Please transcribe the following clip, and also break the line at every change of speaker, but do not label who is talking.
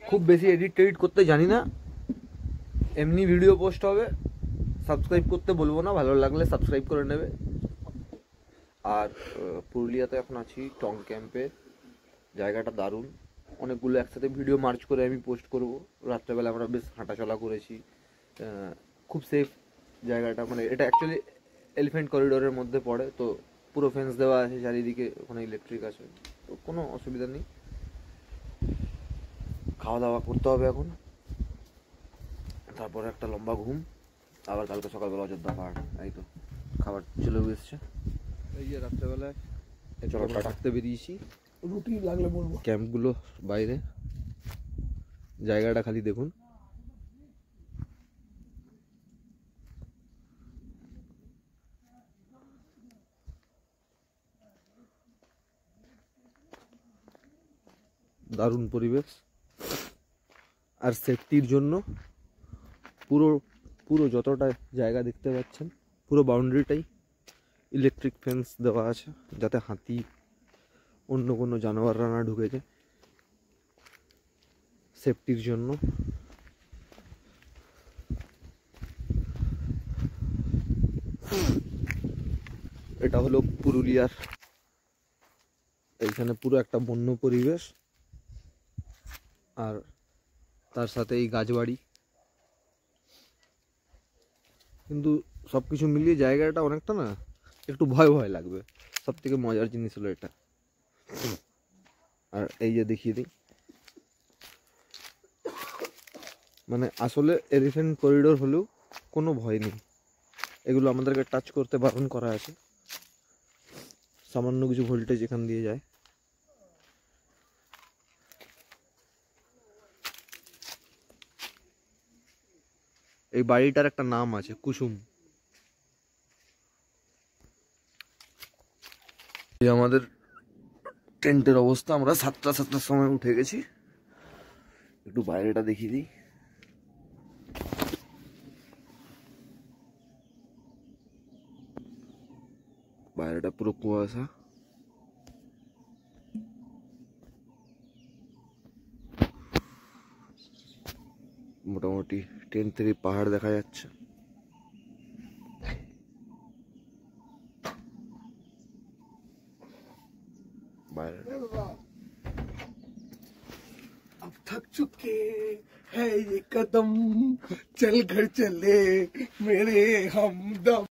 খুব বেশি এডিট টেডিট করতে জানি না, এমনি ভিডিও পোস্ট হবে। সাবস্ক্রাইব করতে বলবো না, ভালো লাগলে সাবস্ক্রাইব করে নেবে। আর পুরুলিয়াতে এখন আছি টং ক্যাম্পে, জায়গাটা দারুণ। অনেকগুলো একসাথে ভিডিও মার্চ করে আমি পোস্ট করব। রাত্রেবেলা আমরা বেশ হাঁটাচলা করেছি, খুব সেফ জায়গাটা। মানে এটা অ্যাকচুয়ালি এলিফ্যান্ট করিডোরের মধ্যে পড়ে, তো পুরো ফেন্স দেওয়া আছে চারিদিকে, ওখানে ইলেকট্রিক আছে, তো কোনো অসুবিধা নেই। খাওয়া দাওয়া করতে হবে এখন, তারপরে একটা লম্বা ঘুম, আবার কালকে সকালবেলা অযোধ্যা পাহাড়। এই তো খাবার চলেও এসছে। এই যে রাত্রেবেলায় চলো থাকতে বেরিয়েছি,
রুটি লাগলে বলবো।
ক্যাম্পগুলো বাইরে, জায়গাটা খালি দেখুন। দারুণ পরিবেশ। আর সেফটির জন্য পুরো পুরো যতটা জায়গা দেখতে পাচ্ছেন, পুরো বাউন্ডারিটাই ইলেকট্রিক ফেন্স দেওয়া আছে, যাতে হাতি অন্য কোনো জানোয়াররা না ঢুকে যায়, সেফটির জন্য। এটা হলো পুরুলিয়ার, এইখানে পুরো একটা বন্য পরিবেশ, আর তার সাথে এই গাছবাড়ি। কিন্তু সব কিছু মিলিয়ে জায়গাটা অনেকটা না একটু ভয় ভয় লাগবে। সব থেকে মজার জিনিস হলো এটা। আর এই যে দেখিয়ে দিই, মানে আসলে এলিফ্যান্ট করিডোর হলেও কোনো ভয় নেই, এগুলো আমাদেরকে টাচ করতে বারণ করা আছে। সামান্য কিছু ভোল্টেজ এখান দিয়ে যায়। এই বাড়িটার একটা নাম আছে, কুসুম। এই আমাদের টেন্টের অবস্থা, আমরা 7টার সময় উঠে গেছি। একটু বাইরেটা দেখিয়ে দিই। বাইরেটা পুরো কুয়াশা। মোটামুটি টেন্ট থেকে পাহাড় দেখা যাচ্ছে। বাইরে
अब थक चुके है ये कदम, चल घर चले मेरे हमदम।